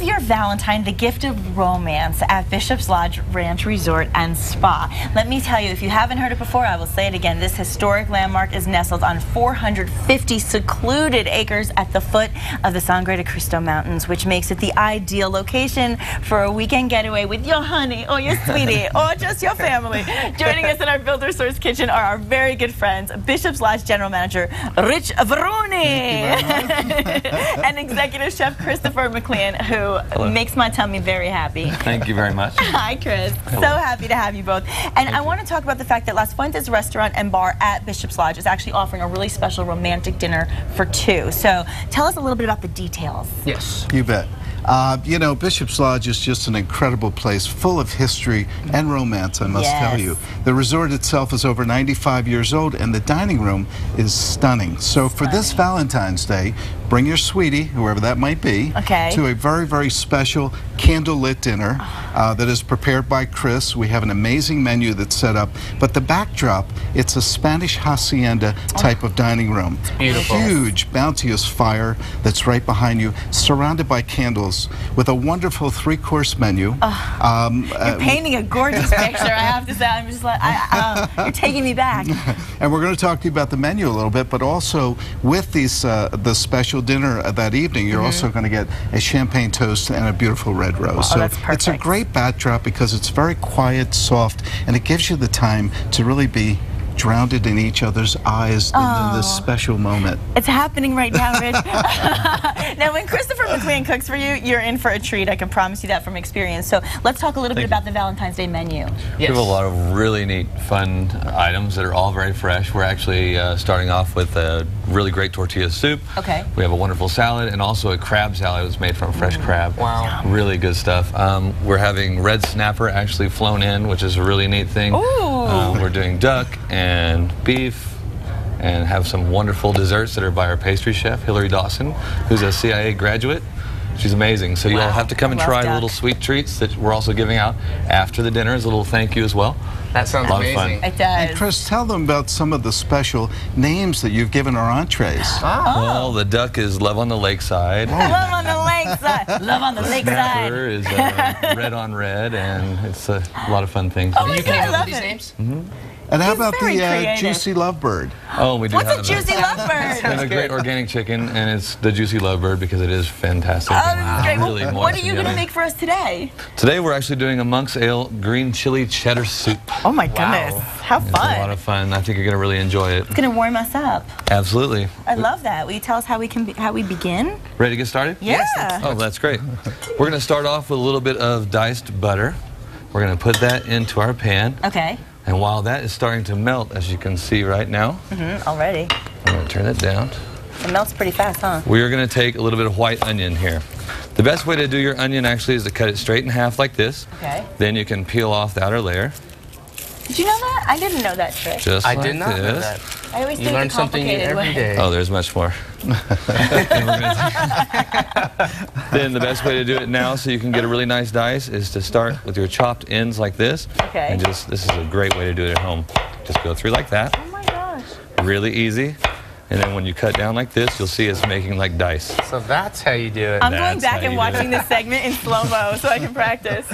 your Valentine the gift of romance at Bishop's Lodge Ranch Resort and Spa. Let me tell you, if you haven't heard it before, I will say it again. This historic landmark is nestled on 450 secluded acres at the foot of the Sangre de Cristo Mountains, which makes it the ideal location for a weekend getaway with your honey or your sweetie or just your family. Joining us in our Builder Source kitchen are our very good friends, Bishop's Lodge General Manager Rich Verruni and Executive Chef Christopher McLean, who makes my tummy very happy. Thank you very much. Hi, Chris. Hello. So happy to have you both. And I want to talk about the fact that Las Fuentes Restaurant and Bar at Bishop's Lodge is actually offering a really special romantic dinner for two. So tell us a little bit about the details. Yes. You bet. You know, Bishop's Lodge is just an incredible place, full of history and romance, I must tell you. The resort itself is over 95 years old, and the dining room is stunning. So for this Valentine's Day, bring your sweetie, whoever that might be, to a very, very special candlelit dinner that is prepared by Chris. We have an amazing menu that's set up, but the backdrop, it's a Spanish hacienda type of dining room. It's beautiful. Huge, bounteous fire that's right behind you, surrounded by candles, with a wonderful three-course menu. You're painting a gorgeous picture, I have to say. I'm just like, you're taking me back. And we're going to talk to you about the menu a little bit, but also with these the special dinner that evening, you're also going to get a champagne toast and a beautiful red rose. So it's a great backdrop because it's very quiet, soft, and it gives you the time to really be drowned in each other's eyes in this special moment. It's happening right now, Rich. Now, when Christopher McLean cooks for you, you're in for a treat. I can promise you that from experience. So let's talk a little bit about the Valentine's Day menu. We have a lot of really neat, fun items that are all very fresh. We're actually starting off with a really great tortilla soup. We have a wonderful salad and also a crab salad that's made from fresh crab. Wow. Really good stuff. We're having red snapper actually flown in, which is a really neat thing. We're doing duck and beef, and have some wonderful desserts that are by our pastry chef, Hillary Dawson, who's a CIA graduate. She's amazing. So you'll have to come and try little sweet treats that we're also giving out after the dinner as a little thank you as well. That sounds amazing. It does. And Chris, tell them about some of the special names that you've given our entrees. Well, the duck is Love on the Lakeside. Love on the lakeside. Love on the lakeside. Snapper is red on red, and it's a lot of fun things. You came up with these names? And how about the Juicy Lovebird? Oh, we do. What's a Juicy Lovebird? And a great organic chicken, and it's the Juicy Lovebird because it is fantastic. Great. Really What are you going to make for us today? Today we're actually doing a Monk's Ale green chili cheddar soup. Oh my goodness. How fun. It's a lot of fun. I think you're going to really enjoy it. It's going to warm us up. Absolutely. I love that. Will you tell us how we begin? Ready to get started? Yeah. Oh, that's great. We're going to start off with a little bit of diced butter. We're going to put that into our pan. Okay. And while that is starting to melt, as you can see right now, already. I'm going to turn it down. It melts pretty fast, huh? We are going to take a little bit of white onion here. The best way to do your onion actually is to cut it straight in half like this. Then you can peel off the outer layer. Did you know that? I didn't know that trick. Just I like did not know that. I always You learn something new every day. Oh, there's much more. Then the best way to do it now so you can get a really nice dice is to start with your chopped ends like this. And this is a great way to do it at home. Just go through like that. Oh my gosh. Really easy. And then when you cut down like this, you'll see it's making like dice. So that's how you do it. I'm going back and watching this segment in slow-mo so I can practice.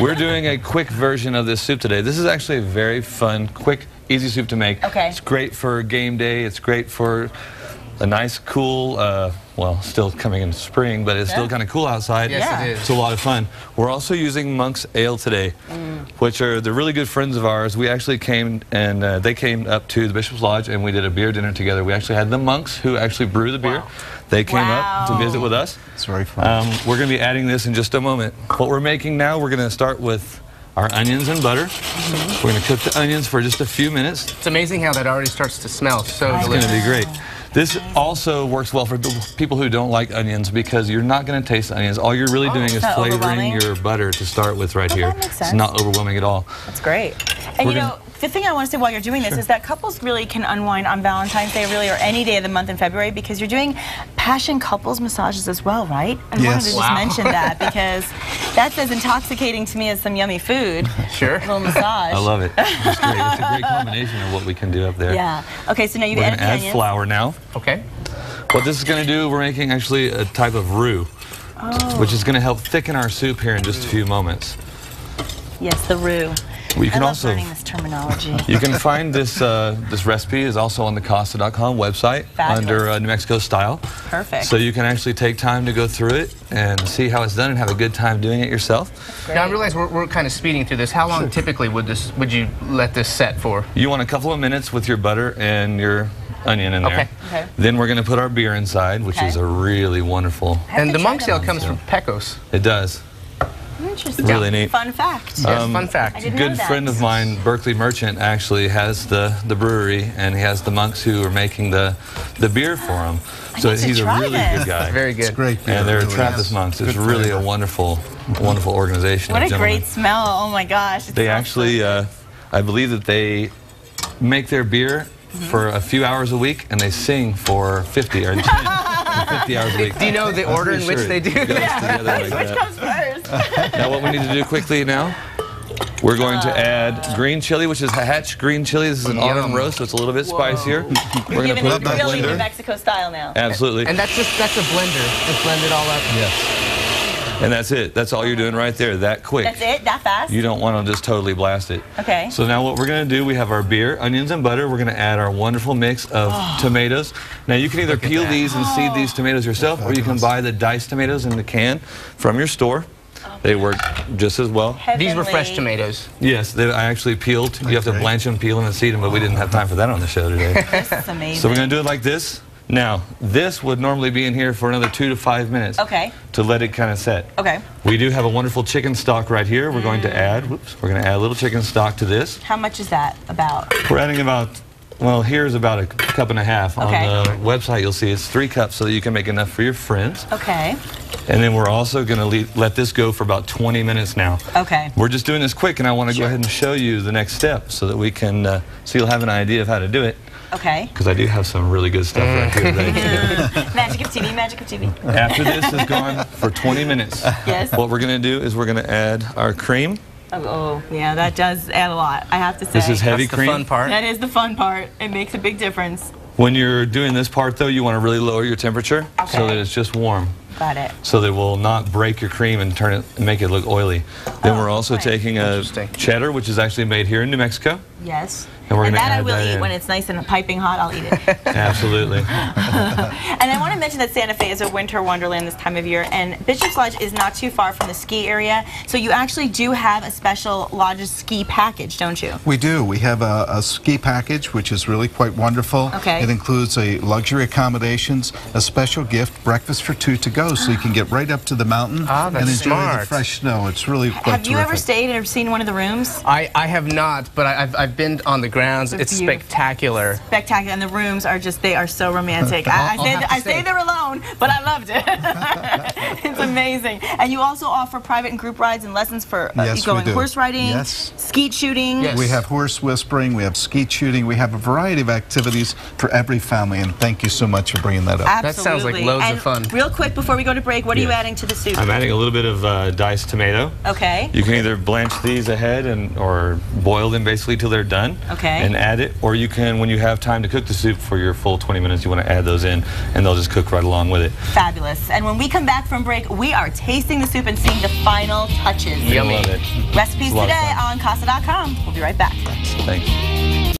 We're doing a quick version of this soup today. This is actually a very fun, quick, easy soup to make. It's great for game day. It's great for a nice, cool, well, still coming in spring, but it's still kind of cool outside. Yes, it is. It's a lot of fun. We're also using Monk's Ale today, which are the really good friends of ours. We actually came and they came up to the Bishop's Lodge and we did a beer dinner together. We actually had the monks who actually brew the beer. They came up to visit with us. It's very fun. We're going to be adding this in just a moment. What we're making now, we're going to start with our onions and butter. We're going to cook the onions for just a few minutes. It's amazing how that already starts to smell so delicious. It's going to be great. This also works well for people who don't like onions because you're not going to taste the onions. All you're really doing is flavoring your butter to start with right here. That makes sense. It's not overwhelming at all. That's great. And you know, the thing I want to say while you're doing this is that couples really can unwind on Valentine's Day, really, or any day of the month in February, because you're doing passion couples massages as as right? I wanted to just mention that because that's as intoxicating to me as some yummy food. Sure. A little massage. I love it. It's great. It's a great combination of what we can do up there. Yeah. Okay, so now you've added the onions. Flour now. Okay. What this is going to do, we're making actually a type of roux. which is going to help thicken our soup here in just a few moments. Yes, the roux. Well, you can I love also learning this terminology. You can find this this recipe is also on the Casa.com website under New Mexico style. Perfect. So you can actually take time to go through it and see how it's done and have a good time doing it yourself. Now I realize we're kind of speeding through this. How long typically would you let this set for? You want a couple of minutes with your butter and your onion in there. Okay. Then we're going to put our beer inside, which is a really wonderful. And the monk ale comes from Pecos. It does. Interesting. Really neat. Fun fact. Yes, fun fact. I didn't Good know that. friend of mine, Berkeley Merchant, actually has the brewery, and he has the monks who are making the beer for him. So he's a really good guy. Very good. It's great beer, And they're really Trappist is. monks. It's Good really flavor. a wonderful organization. What of a gentlemen. great smell. Oh my gosh. They actually, I believe that they make their beer for a few hours a week, and they sing for 50 or 50 hours a week. Do you know the order in which they do It goes together like Which that. comes first? Now what we need to do quickly now, we're going to add green chili, which is Hatch green chili. This is an autumn roast, so it's a little bit spicier. We're going to Giving put it it in the really New blender. Mexico style now. Absolutely. And that's a blender. Just blend it all up. Yes. And that's it. That's all you're doing right there, that quick. That's it? That fast? You don't want to just totally blast it. Okay. So now what we're going to do, we have our beer, onions, and butter. We're going to add our wonderful mix of tomatoes. Now you can either peel these and seed these tomatoes yourself, or you can buy the diced tomatoes in the can from your store. They work just as well. Heavenly. These were fresh tomatoes. Yes, I actually peeled. You have to blanch them, peel them, and seed them, but we didn't have time for that on the show today. This is amazing. So we're going to do it like this. Now, this would normally be in here for another 2 to 5 minutes to let it kind of set. Okay. We do have a wonderful chicken stock right here. We're going to add, we're going to add a little chicken stock to this. How much is that about? We're adding about, well, here's about a cup and a half. Okay. On the website, you'll see it's 3 cups so that you can make enough for your friends. Okay. And then we're also going to let this go for about 20 minutes now. Okay. We're just doing this quick, and I want to go ahead and show you the next step so that we can, so you'll have an idea of how to do it. Okay. Because I do have some really good stuff right here ready to go. Magic of TV, magic of TV. After this is gone for 20 minutes, Yes. what we're going to do is we're going to add our cream. Oh, yeah, that does add a lot, I have to say. This is heavy That's the cream. fun part. That is the fun part. It makes a big difference. When you're doing this part, though, you want to really lower your temperature so that it's just warm. Got it. So that it will not break your cream and turn it and make it look oily. Then we're also taking a cheddar, which is actually made here in New Mexico. Yes. And we're going to that I add will that eat in. when it's nice and piping hot. I'll eat it. Absolutely. And I want to mention that Santa Fe is a winter wonderland this time of year, and Bishop's Lodge is not too far from the ski area. So you actually do have a special Lodge's ski package, don't you? We do. We have a ski package, which is really quite wonderful. Okay. It includes a luxury accommodations, a special gift, breakfast for 2 to go, so you can get right up to the mountain Ah, that's and enjoy smart. the fresh snow. It's really quite Have you ever terrific. stayed or seen one of the rooms? I have not, but I've been on the grounds. They're It's beautiful. spectacular. Spectacular, and the rooms are just, they are so romantic. I stayed there alone, but I loved it. It's amazing. And you also offer private and group rides and lessons for Yes, we going do. horse riding, Yes. skeet shooting. Yes. We have horse whispering, we have skeet shooting, we have a variety of activities for every family, and thank you so much for bringing that up. Absolutely. That sounds like loads of And fun. Real quick before we go to break, what are you Yes. adding to the soup? I'm adding a little bit of diced tomato. Okay. You can either blanch these ahead or boil them basically till they're done. Okay. And add it, or you can, when you have time to cook the soup for your full 20 minutes, you want to add those in, and they'll just cook right along with it. Fabulous. And when we come back from break, we are tasting the soup and seeing the final touches. You're gonna love it. Recipes It's a lot of today fun. on Casa.com. We'll be right back. Thanks.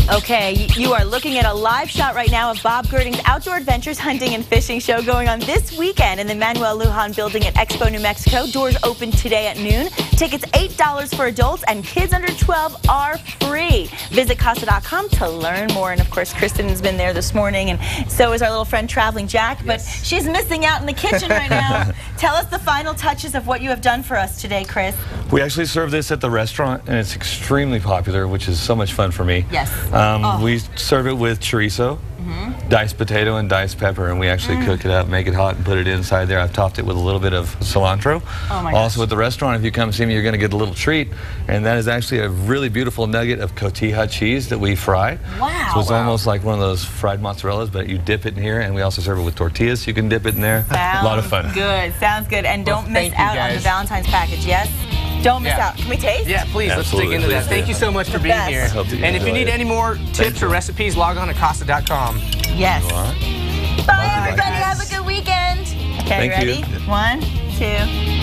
Okay, you are looking at a live shot right now of Bob Girding's Outdoor Adventures Hunting and Fishing Show going on this weekend in the Manuel Lujan building at Expo, New Mexico. Doors open today at noon. Tickets $8 for adults, and kids under 12 are free. Visit Casa.com to learn more. And of course, Kristen's been there this morning, and so is our little friend Traveling Jack, but she's missing out in the kitchen right now. Tell us the final touches of what you have done for us today, Chris. We actually serve this at the restaurant, and it's extremely popular, which is so much fun for me. Yes. We serve it with chorizo, diced potato, and diced pepper, and we actually cook it up, make it hot, and put it inside there. I've topped it with a little bit of cilantro. Oh my Also gosh. at the restaurant, if you come see me, you're going to get a little treat, and that is actually a really beautiful nugget of cotija cheese that we fry. Wow. So it's almost like one of those fried mozzarellas, but you dip it in here, and we also serve it with tortillas, so you can dip it in there. Sounds A lot of fun. Good. Sounds good. And Well, don't miss thank you, out on the guys. Valentine's package, yes? Don't miss Yeah. out. Can we taste? Yeah, please, Absolutely, let's dig into that. please Thank do. you so much for being Best. here. I hope that you And if you enjoy need it. any more tips or recipes, log on to Casa.com. Yes. All right. Bye, everybody. Have a good weekend. Okay, Thank ready? you. 1, 2.